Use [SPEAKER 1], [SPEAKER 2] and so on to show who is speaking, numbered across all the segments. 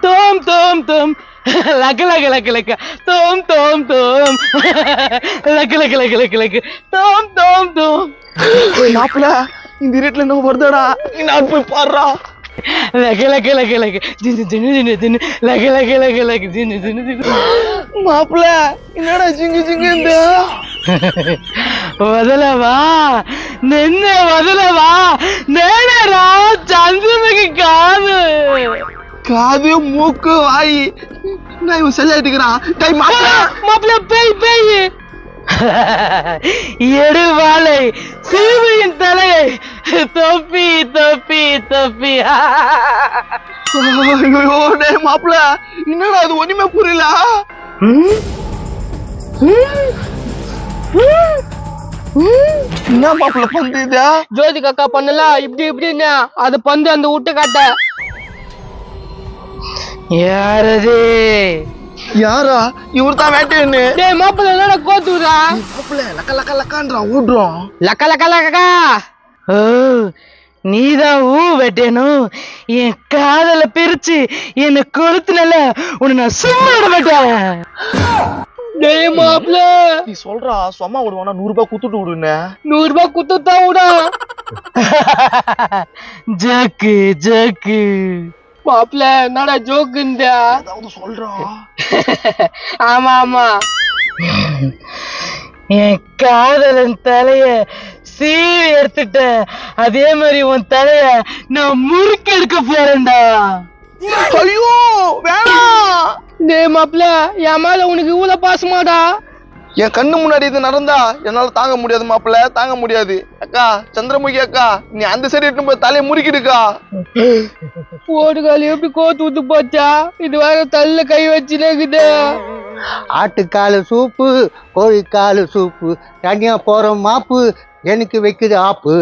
[SPEAKER 1] தோம் தோம் தோம் லக்க லக்க லக்க லக்க தோம் தோம் தோம் லக்க லக்க லக்க லக்க லக்க தோம் தோம் தோம்.
[SPEAKER 2] மாப்பிள்ள இந்த இருட்டுல என்ன வருதாடா, நான் போய் பாடுறா.
[SPEAKER 1] லக்க லக்க லக்க லக்க ஜின்னு ஜின்னு ஜின்னு ஜின்னு லக்க லக்க லக்க லக்க ஜின்னு ஜின்னு ஜின்னு.
[SPEAKER 2] மாப்பிள்ள என்னடா ஜிங்கு ஜிங்கு இந்த
[SPEAKER 1] వదలవా నిన్నే వదలవా నేనేరా చంద్రముఖి కాదు.
[SPEAKER 2] காது மூக்கு வாய் நான் இவன் சரியாயிட்டுக்கிறான். டேய்
[SPEAKER 1] மாப்பிள்ள பேய் பேய் எடுவாளை சீமையின் தலையை தொப்பி தொப்பி தொப்பி.
[SPEAKER 2] ஐயோ டேய் மாப்பிள்ள என்னடா அது ஒண்ணுமே புரியல. என்ன மாப்பிள்ள பந்து இது?
[SPEAKER 1] ஜோதிகா அக்கா பண்ணல இப்படி இப்படின்னு அது பந்து அந்த விட்டு காட்ட. யாரது?
[SPEAKER 2] யாரா? இவர் தான் வேட்டையன்னு.
[SPEAKER 1] டேய் மாப்பிள்ள என்னடா கோத்துறா?
[SPEAKER 2] மாப்பிள்ள லக்க லக்க லக்கான்றா ஓடுறோம்.
[SPEAKER 1] லக்க லக்க லக்கா. ஓ நீதான் ஊ வெட்டணும். என் காதல பிரிச்சு என்ன கொளுத்துனல உன்னை நான் சும்மா விட மாட்டேன். டேய் மாப்பிள்ள
[SPEAKER 2] நீ சொல்றா சும்மா விடுவானா 100 ரூபாய் குத்துட்டு விடுன்னு.
[SPEAKER 1] 100 ரூபாய் குத்துட்டா விடா. ஜக்கு ஜக்கு மாப்பிள்ள என்னடா ஜோக்குண்டா?
[SPEAKER 2] ஏதாவது சொல்றா.
[SPEAKER 1] ஆமா ஆமா என் காதலன் தலைய சீவி எடுத்துட்ட அதே மாதிரி உன் தலைய நான் முறுக்கி எடுக்க போறேன்டா.
[SPEAKER 2] ஐயோ வேணாம்.
[SPEAKER 1] டேய் மாப்பிள்ள என் மேல உனக்கு இவ்வளவு பாசமாடா?
[SPEAKER 2] என் கண்ணு முன்னாடி இது நடந்தா என்னால தாங்க முடியாது மாப்பிள்ள, தாங்க முடியாது. அக்கா சந்திரமுகி அக்கா நீ அந்த சைடு எடுத்து போய் தலையை முறுக்கிடுக்கா.
[SPEAKER 1] போடுகால எப்படி கோத்து ஊத்து போச்சா? இது வேற தள்ள கை வச்சுனேக்குது.
[SPEAKER 3] ஆட்டுக்காலு சூப்பு கோழிக்காலு சூப்பு தனியா போற மாப்பு எனக்கு வைக்குது ஆப்பு.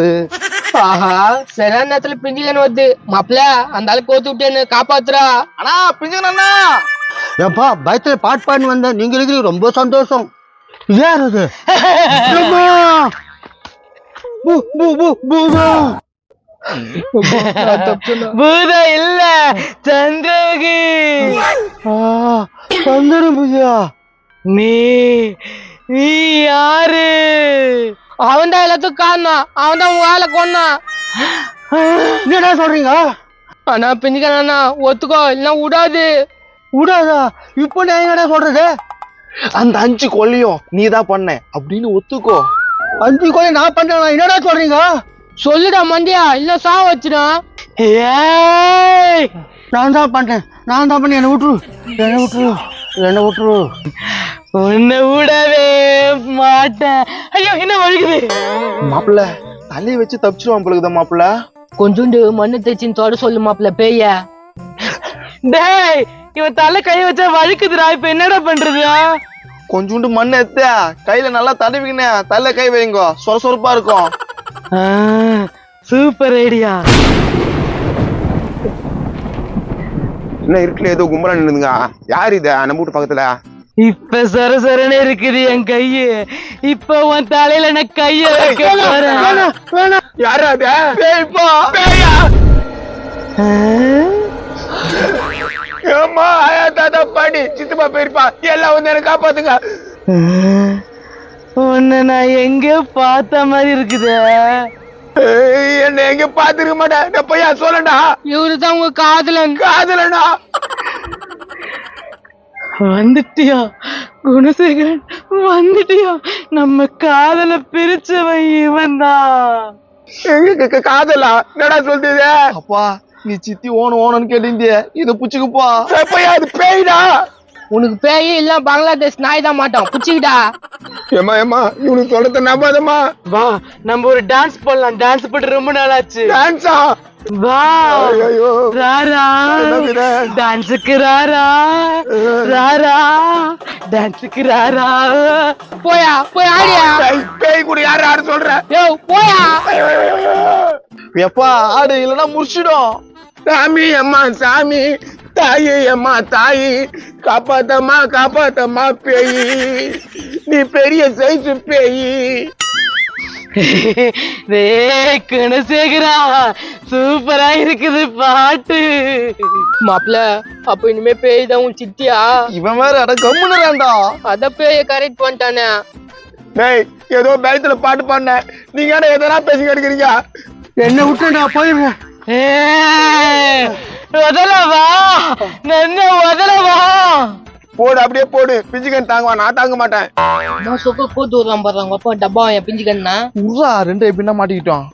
[SPEAKER 1] ஆஹா சரியான நேரத்துல பிஞ்சுகன்னு வருது. மாப்பிள்ள அந்த ஆளு கோத்து விட்டேன்னு காப்பாத்துறா.
[SPEAKER 2] அண்ணா பிஞ்சண்ணா.
[SPEAKER 3] ஏப்பா பயத்துல பாட்டு பாடி வந்த நீங்க இருக்கிறது ரொம்ப சந்தோஷம். யார் அது?
[SPEAKER 1] பூதம் இல்ல சந்திரமுகி.
[SPEAKER 3] சந்திரமுகியா?
[SPEAKER 1] நீ நீ யாரு? அவன் தான் எல்லாத்துக்கும் காரணம். அவன் தான் உன் வேலை கொன்னான்.
[SPEAKER 3] என்ன சொல்றீங்க?
[SPEAKER 1] ஆனா பிஞ்சுக்கண்ணா ஒத்துக்கோ இல்லைன்னா விடாது.
[SPEAKER 3] விடாதா? இப்ப நான் என்னடா சொல்றது?
[SPEAKER 2] அந்த 5 கொல்லையும் நீதான் பண்ண அப்படின்னு ஒத்துக்கோ.
[SPEAKER 3] 5 கொலை நான் பண்றேன். என்னடா சொல்றீங்க?
[SPEAKER 1] சொல்லுடா மண்டியா இல்ல சா வச்சுடா.
[SPEAKER 3] நான் தான் பண்றேன். என்ன விட்டுரு.
[SPEAKER 1] உன்னை விடவே மாட்டேன். ஐயோ என்ன வழுகுது?
[SPEAKER 2] மாப்பிள்ள தலையை வச்சு தப்பிச்சிருவான் பொழுதுதான் மாப்பிள்ள.
[SPEAKER 1] கொஞ்சோண்டு மண்ணு தேய்ச்சின்னு தொட சொல்லு மாப்பிள்ள பேய. டேய் இவன் தலை கை வச்சா வழுக்குதுடா. இப்ப என்னடா பண்றது?
[SPEAKER 2] கொஞ்சோண்டு மண் எடுத்த கையில நல்லா தடவிக்கினே தலை கை வைங்க, சொரசொரப்பா இருக்கும்.
[SPEAKER 1] Super idea.
[SPEAKER 4] என்ன இருக்குல்ல ஏதோ கும்பலா நின்னுங்க. யாரு இது நம்ம வீட்டு பக்கத்துல?
[SPEAKER 1] இப்ப சரசரன்னு இருக்குது என் கையு. இப்ப உன் தலையில நான் கைய வைக்க போறேன்.
[SPEAKER 4] யாரு அது?
[SPEAKER 2] பேய்ப்பா.
[SPEAKER 4] பேயா? ஏம்மா ஆயா தாத்தா பாடி சித்தப்பா பெரியப்பா எல்லாம் வந்து எனக்கு காப்பாத்துங்க.
[SPEAKER 1] உன்னை நான் எங்க பார்த்த மாதிரி இருக்குது.
[SPEAKER 4] என்ன எங்க பாத்துருக்க மாட்டேன். நான் பையா சொல்லண்டா.
[SPEAKER 1] இவருதான் உங்க காதலன்.
[SPEAKER 4] காதலனா?
[SPEAKER 1] வந்துட்டியா குணசேகரன்? வந்துட்டியா? நம்ம காதல பிரிச்சவன் இவன் தான்.
[SPEAKER 4] காதலா? என்னடா சொல்றது?
[SPEAKER 2] அப்பா நீ சித்தி ஓனன்னு கேட்டிருந்திய இத புச்சுக்குப்பா.
[SPEAKER 4] பையா அது பேய்டா.
[SPEAKER 1] உனக்கு பேய் இல்ல பங்களாதேஷ் நாய் தான் மாட்டோம். புச்சிக்கிட்டா.
[SPEAKER 4] ஏமா இவனுக்கு தொடர்த்த நம்பாதம்மா.
[SPEAKER 1] வா நம்ம ஒரு டான்ஸ் போடலாம். டான்ஸ் போட்டு ரொம்ப நாள் ஆச்சு.
[SPEAKER 4] டான்ஸா?
[SPEAKER 1] வா ராரா டான்ஸுக்கு ராரா ராரா டான்ஸுக்கு ராரா. போயா போய் ஆடியா.
[SPEAKER 4] பேய் கூட யாரு சொல்ற?
[SPEAKER 1] யோ போயா.
[SPEAKER 2] எப்பா ஆடு இல்லன்னா முடிச்சிடும்.
[SPEAKER 4] சாமி அம்மா சாமி, தாயி அம்மா தாயி, காப்பாத்தம்மா பேயி, நீ பெரிய சைஸ் பேயி.
[SPEAKER 1] குணசேகரா, சூப்பரா இருக்குது பாட்டு.
[SPEAKER 5] மாப்பிள, அப்ப இனிமே பேய் தான் உன் சித்தியா?
[SPEAKER 2] இவன் வேற அட கம்முனுறான்டா.
[SPEAKER 5] அத பேய கரெக்ட் பண்ணிட்டானே.
[SPEAKER 4] டேய் ஏதோ பயத்துல பாட்டு பாடின, நீங்க என்ன எதனா பேசி எடுக்கிறீங்க?
[SPEAKER 3] என்ன விட்டுடா போயிருங்க.
[SPEAKER 1] உதலவா, என்ன உதலவா?
[SPEAKER 4] போடு அப்படியே போடு, பிஞ்சுக்கன் தாங்குவா, நான் தாங்க மாட்டேன்.
[SPEAKER 5] சொக்க கோத்து விடுறான் பாருங்க அப்பா, டப்பா என் பிஞ்சுக்கண்ணா.
[SPEAKER 2] உர்ரா, ரெண்டு எப்படின்னா மாட்டிக்கிட்டோம்.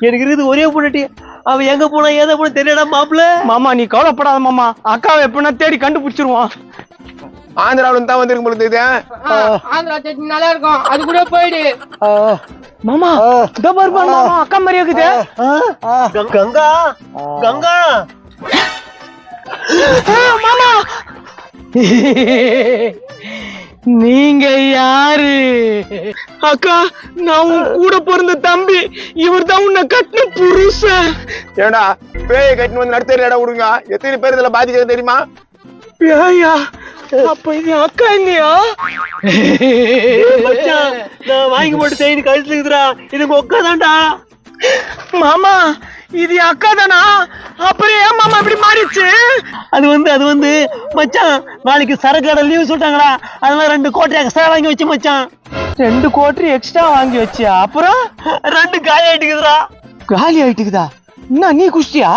[SPEAKER 6] எனக்கு இருக்குது ஒரே பொண்ணாட்டி, அவன் எங்க போனா ஏதோ போன தெரியடா மாப்பிள்ள.
[SPEAKER 1] மாமா நீ கவலைப்படாத மாமா, அக்காவை எப்படின்னா தேடி கண்டுபிடிச்சிருவான்.
[SPEAKER 4] ஆந்திராவில தான் வந்திருக்கும் பொழுது இது.
[SPEAKER 5] ஆந்திரா சட்னி நல்லா இருக்கும், அது கூட போயிடு.
[SPEAKER 1] மாமா இதோ பாருப்பா மாமா, அக்கா மாதிரி இருக்குது.
[SPEAKER 6] கங்கா கங்கா
[SPEAKER 1] மாமா நீங்க யாரு? அக்கா, நான் உன் கூட பிறந்த தம்பி, இவர் தான் உன்னை கட்டின புருஷன்.
[SPEAKER 4] ஏடா பேயை கட்டின்னு வந்து நடுத்தர இடம் விடுங்க, எத்தனை பேர் இதுல பாதிக்கிறது தெரியுமா?
[SPEAKER 1] பேயா? அப்ப இது அக்கா இல்லையா?
[SPEAKER 6] மச்சான், நான் வாங்கி போட்டு செய்து கழிச்சு இருக்குதுடா, இது உங்க அக்கா தான்டா.
[SPEAKER 1] மாமா இது அக்கா தானா? அப்புறம் ஏன் மாமா இப்படி மாறிடுச்சு?
[SPEAKER 6] அது வந்து மச்சான், நாளைக்கு சரக்கு கடை லீவு சொல்லிட்டாங்கடா, அதனால 2 கோட்டை எக்ஸ்ட்ரா வாங்கி வச்சு மச்சான்.
[SPEAKER 1] 2 கோட்டரி எக்ஸ்ட்ரா வாங்கி வச்சியா? அப்புறம்
[SPEAKER 6] 2 காலி ஆயிட்டுக்குதுடா.
[SPEAKER 1] காலி ஆயிட்டுக்குதா? என்ன நீ குஷ்டியா?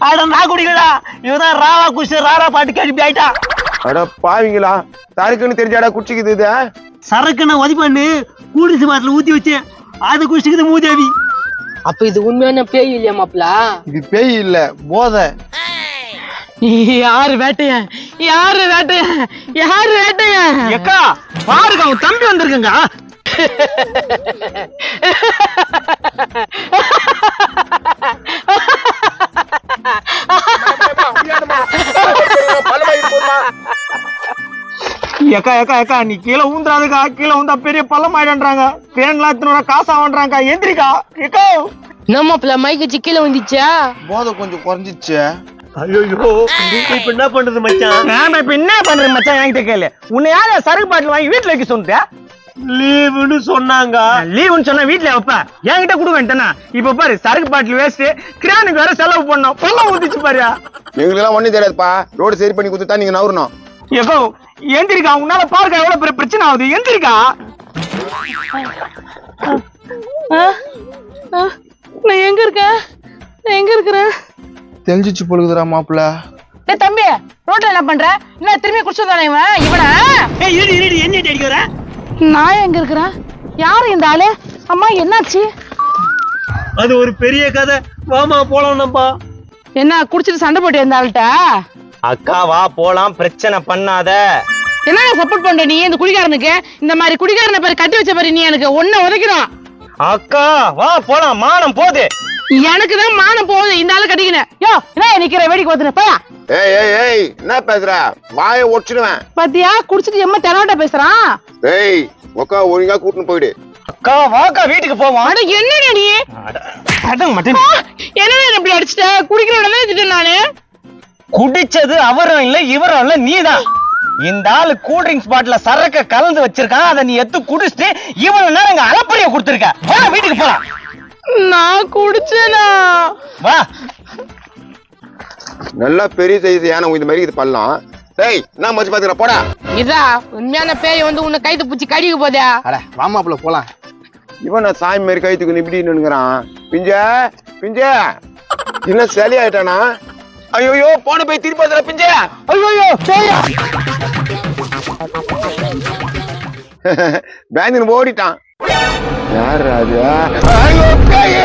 [SPEAKER 6] அட நான் குடிக்கலடா, இவதான் ராவா குஷி ராரா பாட்டு கேள்வி ஆயிட்டா.
[SPEAKER 4] அட பாவீங்களா, சரக்குன்னு தெரிஞ்சாடா குடிச்சிக்குது இது.
[SPEAKER 6] சரக்கு நான் உதவி பண்ணு கூடிசு பாட்டில் ஊத்தி வச்சேன், அது குடிச்சுக்குது மூதேவி.
[SPEAKER 5] அப்ப இது உண்மையான பேய் இல்லையா மாப்பிள?
[SPEAKER 2] இது பேய் இல்ல, போதை.
[SPEAKER 1] யாரு வேட்டையன்? யாரு வேட்டையன்? யாரு வேட்டையன்?
[SPEAKER 6] அக்கா பாருங்க, அவன் தம்பி வந்திருக்குங்க.
[SPEAKER 1] ஏக்கா ஏக்கா ஏக்கா, நீ கீழே ஊந்துறாதுக்கா, கீழே ஊந்தா பெரிய பள்ளம் ஆயிடுன்றாங்க. பேன்லாம் எத்தனை காசு ஆகுன்றாங்க. எந்திரிக்கா ஏக்கா.
[SPEAKER 5] என்ன மாப்பிள, மைக்கு கீழே வந்துச்சா?
[SPEAKER 2] போதை கொஞ்சம் குறைஞ்சிச்சு.
[SPEAKER 6] ஐயோ இப்ப என்ன பண்றது மச்சான்?
[SPEAKER 1] நாம இப்ப என்ன பண்றது மச்சான்? என்கிட்ட கேளு. உன்னை யார சரக்கு பாட்டில் வாங்கி வீட்டுல வைக்க சொன்ன?
[SPEAKER 6] லீவுன்னு சொன்னாங்க.
[SPEAKER 1] லீவுன்னு சொன்னா வீட்டுல வைப்ப, என்கிட்ட கொடுக்க வேண்டானா? இப்ப பாரு, சரக்கு பாட்டில் வேஸ்ட், கிரானுக்கு வேற செலவு பண்ணோம், பள்ளம் ஊத்திச்சு பாரு.
[SPEAKER 4] எங்களுக்கு எல்லாம் ஒண்ணும் தெரியாதுப்பா, ரோடு சரி பண்ணி கொடுத்துட்டா நீங்க நவரணும்.
[SPEAKER 1] ஏக்கோ எந்திரிக்கா, உன்னால பாருக்கா எவ்வளவு பெரிய பிரச்சனை ஆகுது. எந்திரிக்கா. நான் எங்க இருக்கேன்? நான் எங்க இருக்கிறேன்?
[SPEAKER 2] தெரிஞ்சிச்சு பொழுதுரா மாப்பிள்ள.
[SPEAKER 1] டேய் தம்பி, ரோட்ல என்ன பண்ற? என்ன திரும்பி குடிச்சதானே இவனா?
[SPEAKER 6] ஏய் இரு என்ன அடிக்க வர?
[SPEAKER 1] நான் எங்க இருக்கிறேன்? யாரு இந்த ஆளு? அம்மா என்னாச்சு?
[SPEAKER 6] அது ஒரு பெரிய கதை, வாமா போலாம் நம்பா.
[SPEAKER 1] என்ன குடிச்சிட்டு சண்டை போட்டு இந்த ஆள்கிட்ட?
[SPEAKER 7] அக்கா வா போலாம், பிரச்சனை பண்ணாத.
[SPEAKER 1] என்ன சப்போர்ட் பண்ற நீ இந்த குடிகாரனுக்கு? இந்த மாதிரி குடிகாரனை பாரு, கட்டி வச்ச பாரு, நீ எனக்கு ஒன்ன உதைக்கிறோம்.
[SPEAKER 7] அக்கா வா போலாம், மானம் போகுது.
[SPEAKER 1] எனக்கு தான் மானம் போகுது, இந்த ஆளு கட்டிக்கினேன். யோ என்ன நிக்கிற வேடிக்கை பார்த்துன்னு போயா.
[SPEAKER 4] ஏய் என்ன பேசுற? வாயை ஒடிச்சிடுவேன்.
[SPEAKER 1] பாத்தியா, குடிச்சிட்டு எம்மா தெனாவட்ட பேசுறான்.
[SPEAKER 4] ஏய் உக்கா ஒழுங்கா கூட்டின்னு போயிடு.
[SPEAKER 7] அக்கா வாக்கா வீட்டுக்கு போவோம்.
[SPEAKER 1] அட என்னடா நீ?
[SPEAKER 7] அடங்க மட்டும்
[SPEAKER 1] என்னடா இப்படி அடிச்சிட்ட? குடிக்கிறவன வச்சுட்டேன் நானு.
[SPEAKER 7] குடிச்சது அவரும் இல்ல இவரும் இல்ல, நீதான். இந்த ஆளு கூல் ட்ரிங்க்ஸ் பாட்டில சரக்க கலந்து வச்சிருக்கான், அதை நீ எடுத்து குடிச்சிட்டு இவ்வளவு நேரம் இங்க அலப்பறைய கொடுத்திருக்க. வா வீட்டுக்கு போலாம்.
[SPEAKER 1] நான் குடிச்சேனா?
[SPEAKER 7] வா.
[SPEAKER 4] நல்லா பெரிய சைஸ் யானை இந்த மாதிரி இது பண்ணலாம். டேய் நான் மச்சு பாத்துக்கிறேன், போடா.
[SPEAKER 5] இதா உண்மையான பேய் வந்து உன்னை கைத்து பிடிச்சி கடிக்க போதா?
[SPEAKER 2] அட வா மாப்பிள்ள போலாம்.
[SPEAKER 4] இவன் நான் சாமி மாதிரி கைத்துக்கு இப்படி நின்னுங்கிறான். பிஞ்ச என்ன சளி ஆயிட்டானா? ஐயோ போன போய் திருப்பி வந்துற பிஞ்ச.
[SPEAKER 1] ஐயோ பேயா.
[SPEAKER 4] பேந்தின் ஓடிட்டான். யார் அது? ஐயோ பேய்.